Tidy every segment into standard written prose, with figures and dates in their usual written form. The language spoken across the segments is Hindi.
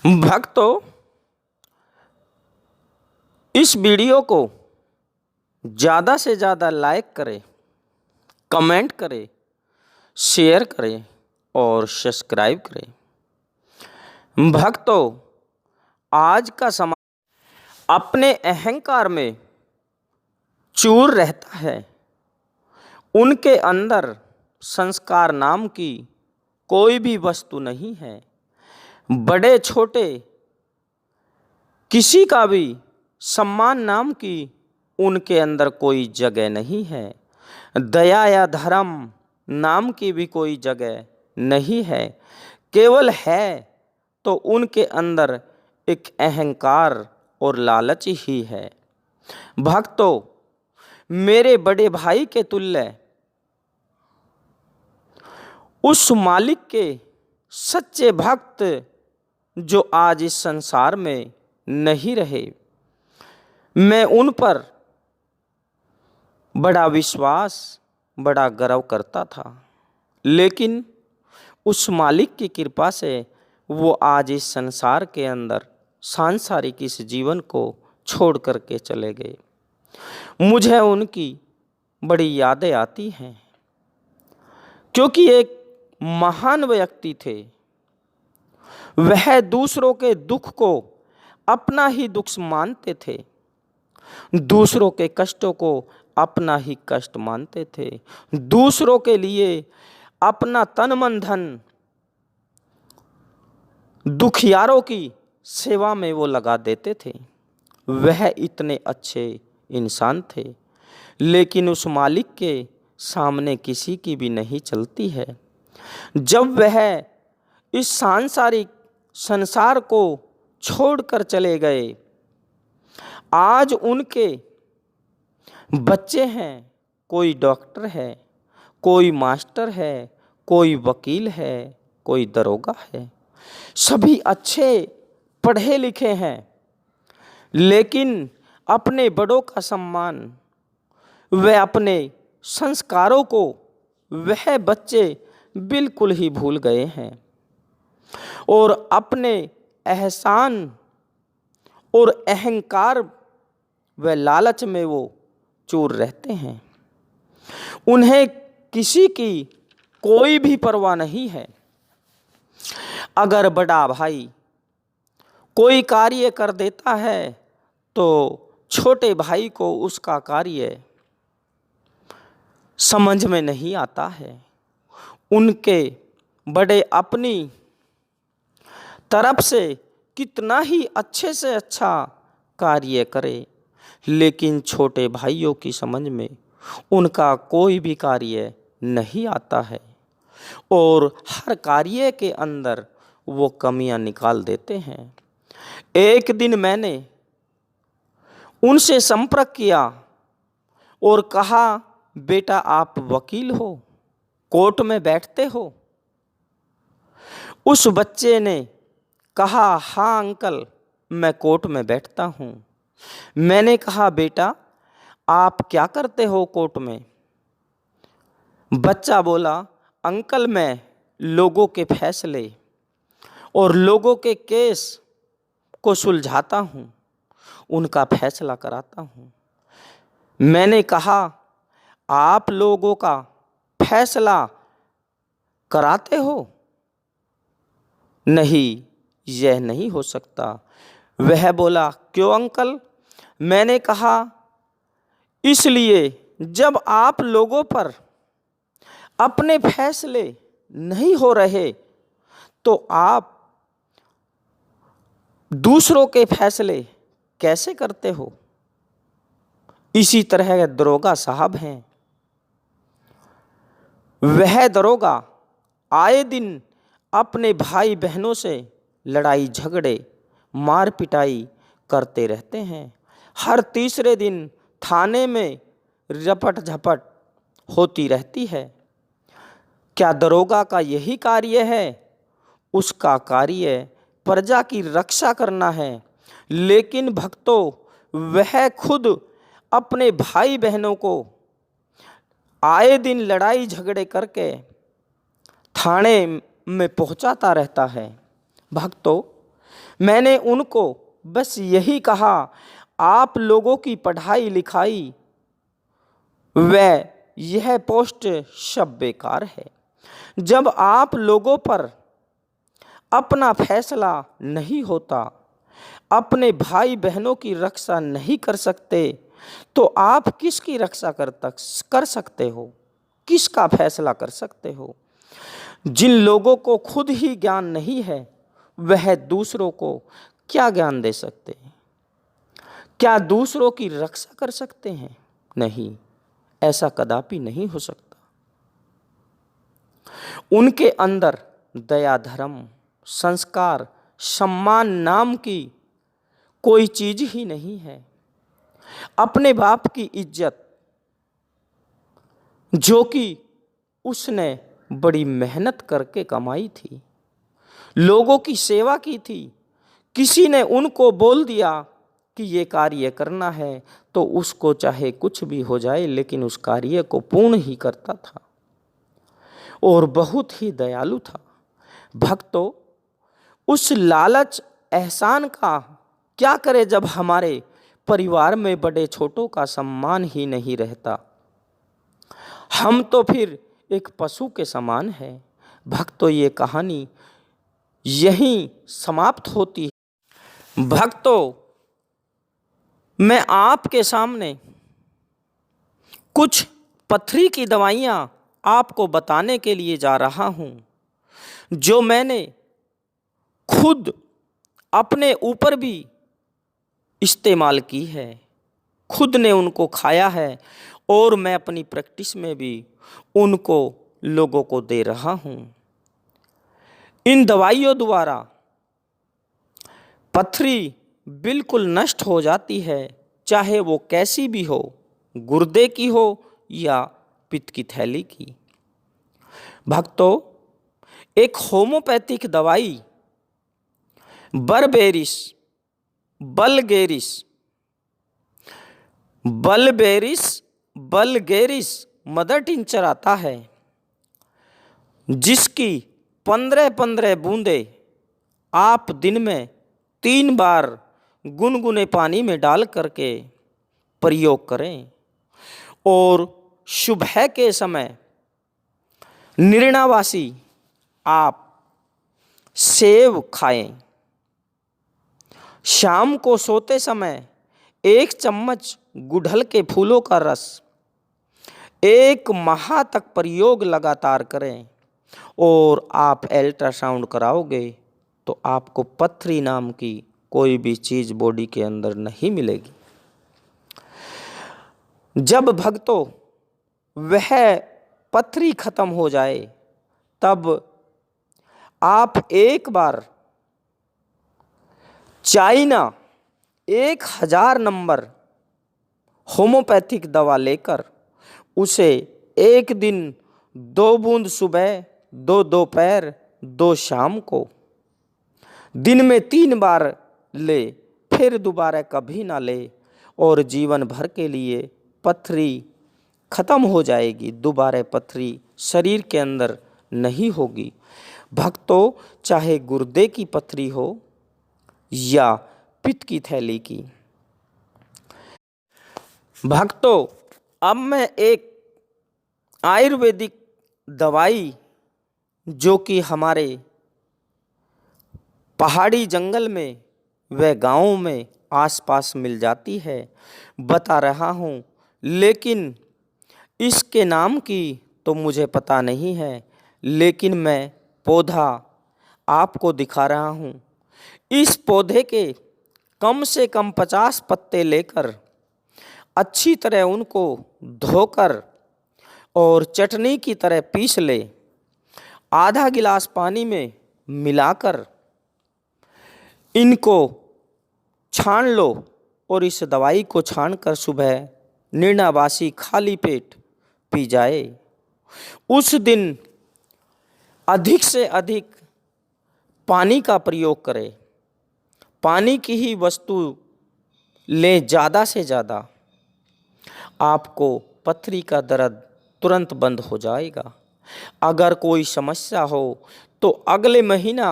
भक्तों, इस वीडियो को ज़्यादा से ज़्यादा लाइक करें, कमेंट करें, शेयर करें और सब्सक्राइब करें। भक्तों, आज का समाज अपने अहंकार में चूर रहता है। उनके अंदर संस्कार नाम की कोई भी वस्तु नहीं है। बड़े छोटे किसी का भी सम्मान नाम की उनके अंदर कोई जगह नहीं है। दया या धर्म नाम की भी कोई जगह नहीं है। केवल है तो उनके अंदर एक अहंकार और लालच ही है। भक्तों, मेरे बड़े भाई के तुल्य उस मालिक के सच्चे भक्त जो आज इस संसार में नहीं रहे, मैं उन पर बड़ा विश्वास, बड़ा गर्व करता था। लेकिन उस मालिक की कृपा से वो आज इस संसार के अंदर सांसारिक इस जीवन को छोड़ करके चले गए। मुझे उनकी बड़ी यादें आती हैं, क्योंकि एक महान व्यक्ति थे। वह दूसरों के दुख को अपना ही दुख मानते थे, दूसरों के कष्टों को अपना ही कष्ट मानते थे, दूसरों के लिए अपना तन मन धन दुखियारों की सेवा में वो लगा देते थे। वह इतने अच्छे इंसान थे, लेकिन उस मालिक के सामने किसी की भी नहीं चलती है। जब वह इस सांसारिक संसार को छोड़कर चले गए, आज उनके बच्चे हैं, कोई डॉक्टर है, कोई मास्टर है, कोई वकील है, कोई दरोगा है। सभी अच्छे पढ़े लिखे हैं, लेकिन अपने बड़ों का सम्मान, वह अपने संस्कारों को वह बच्चे बिल्कुल ही भूल गए हैं और अपने एहसान और अहंकार व लालच में वो चूर रहते हैं। उन्हें किसी की कोई भी परवाह नहीं है। अगर बड़ा भाई कोई कार्य कर देता है तो छोटे भाई को उसका कार्य समझ में नहीं आता है। उनके बड़े अपनी तरफ से कितना ही अच्छे से अच्छा कार्य करे, लेकिन छोटे भाइयों की समझ में उनका कोई भी कार्य नहीं आता है और हर कार्य के अंदर वो कमियां निकाल देते हैं। एक दिन मैंने उनसे संपर्क किया और कहा, बेटा आप वकील हो, कोर्ट में बैठते हो? उस बच्चे ने कहा, हाँ अंकल, मैं कोर्ट में बैठता हूँ। मैंने कहा, बेटा आप क्या करते हो कोर्ट में? बच्चा बोला, अंकल मैं लोगों के फैसले और लोगों के केस को सुलझाता हूँ, उनका फैसला कराता हूँ। मैंने कहा, आप लोगों का फैसला कराते हो? नहीं, यह नहीं हो सकता। वह बोला, क्यों अंकल? मैंने कहा, इसलिए जब आप लोगों पर अपने फैसले नहीं हो रहे तो आप दूसरों के फैसले कैसे करते हो? इसी तरह दरोगा साहब हैं। वह दरोगा आए दिन अपने भाई बहनों से लड़ाई झगड़े, मार पिटाई करते रहते हैं। हर तीसरे दिन थाने में रपट झपट होती रहती है। क्या दरोगा का यही कार्य है? उसका कार्य प्रजा की रक्षा करना है। लेकिन भक्तों, वह खुद अपने भाई बहनों को आए दिन लड़ाई झगड़े करके थाने में पहुंचाता रहता है। भक्तों, मैंने उनको बस यही कहा, आप लोगों की पढ़ाई लिखाई व यह पोस्ट सब बेकार है। जब आप लोगों पर अपना फैसला नहीं होता, अपने भाई बहनों की रक्षा नहीं कर सकते, तो आप किसकी रक्षा कर सकते हो? किसका फैसला कर सकते हो? जिन लोगों को खुद ही ज्ञान नहीं है, वह दूसरों को क्या ज्ञान दे सकते हैं? क्या दूसरों की रक्षा कर सकते हैं? नहीं, ऐसा कदापि नहीं हो सकता। उनके अंदर दया, धर्म, संस्कार, सम्मान नाम की कोई चीज ही नहीं है। अपने बाप की इज्जत, जो कि उसने बड़ी मेहनत करके कमाई थी, लोगों की सेवा की थी, किसी ने उनको बोल दिया कि ये कार्य करना है, तो उसको चाहे कुछ भी हो जाए, लेकिन उस कार्य को पूर्ण ही करता था और बहुत ही दयालु था। भक्तों, उस लालच एहसान का क्या करे जब हमारे परिवार में बड़े छोटों का सम्मान ही नहीं रहता? हम तो फिर एक पशु के समान है। भक्तों, ये कहानी यहीं समाप्त होती है। भक्तों, मैं आपके सामने कुछ पथरी की दवाइयाँ आपको बताने के लिए जा रहा हूँ, जो मैंने खुद अपने ऊपर भी इस्तेमाल की है, खुद ने उनको खाया है और मैं अपनी प्रैक्टिस में भी उनको लोगों को दे रहा हूँ। इन दवाइयों द्वारा पथरी बिल्कुल नष्ट हो जाती है, चाहे वो कैसी भी हो, गुर्दे की हो या पित्त की थैली की। भक्तों, एक होम्योपैथिक दवाई बर्बेरिस बल्गेरिस मदर टिंचर आता है, जिसकी 15-15 बूंदे आप दिन में 3 बार गुनगुने पानी में डाल करके प्रयोग करें और सुबह के समय निर्णावासी आप सेव खाएं। शाम को सोते समय 1 चम्मच गुड़हल के फूलों का रस 1 माह तक प्रयोग लगातार करें और आप अल्ट्रासाउंड कराओगे तो आपको पथरी नाम की कोई भी चीज बॉडी के अंदर नहीं मिलेगी। जब भक्तों वह पथरी खत्म हो जाए, तब आप एक बार चाइना 1000 नंबर होम्योपैथिक दवा लेकर उसे 1 दिन 2 बूंद सुबह, 2 दोपहर, 2 शाम को दिन में 3 बार ले, फिर दोबारा कभी ना ले और जीवन भर के लिए पथरी खत्म हो जाएगी। दोबारा पथरी शरीर के अंदर नहीं होगी। भक्तों, चाहे गुर्दे की पथरी हो या पित्त की थैली की। भक्तों, अब मैं एक आयुर्वेदिक दवाई, जो कि हमारे पहाड़ी जंगल में व गाँव में आसपास मिल जाती है, बता रहा हूँ, लेकिन इसके नाम की तो मुझे पता नहीं है, लेकिन मैं पौधा आपको दिखा रहा हूँ। इस पौधे के कम से कम 50 पत्ते लेकर अच्छी तरह उनको धोकर और चटनी की तरह पीस ले, आधा गिलास पानी में मिलाकर इनको छान लो और इस दवाई को छानकर सुबह निर्णावासी खाली पेट पी जाए। उस दिन अधिक से अधिक पानी का प्रयोग करें, पानी की ही वस्तु लें ज़्यादा से ज़्यादा, आपको पथरी का दर्द तुरंत बंद हो जाएगा। अगर कोई समस्या हो तो अगले महीना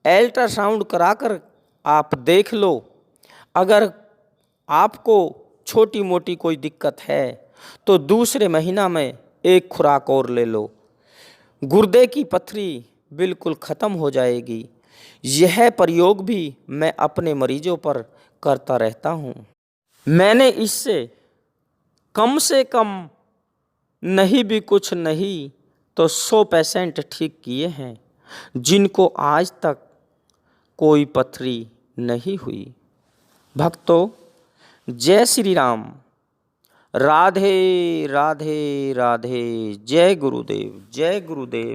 अल्ट्रासाउंड कराकर आप देख लो, अगर आपको छोटी मोटी कोई दिक्कत है तो दूसरे महीना में एक खुराक और ले लो, गुर्दे की पथरी बिल्कुल ख़त्म हो जाएगी। यह प्रयोग भी मैं अपने मरीजों पर करता रहता हूँ। मैंने इससे कम से कम नहीं भी कुछ नहीं तो 100 पेशेंट ठीक किए हैं, जिनको आज तक कोई पथरी नहीं हुई। भक्तों, जय श्री राम। राधे राधे राधे। जय गुरुदेव, जय गुरुदेव।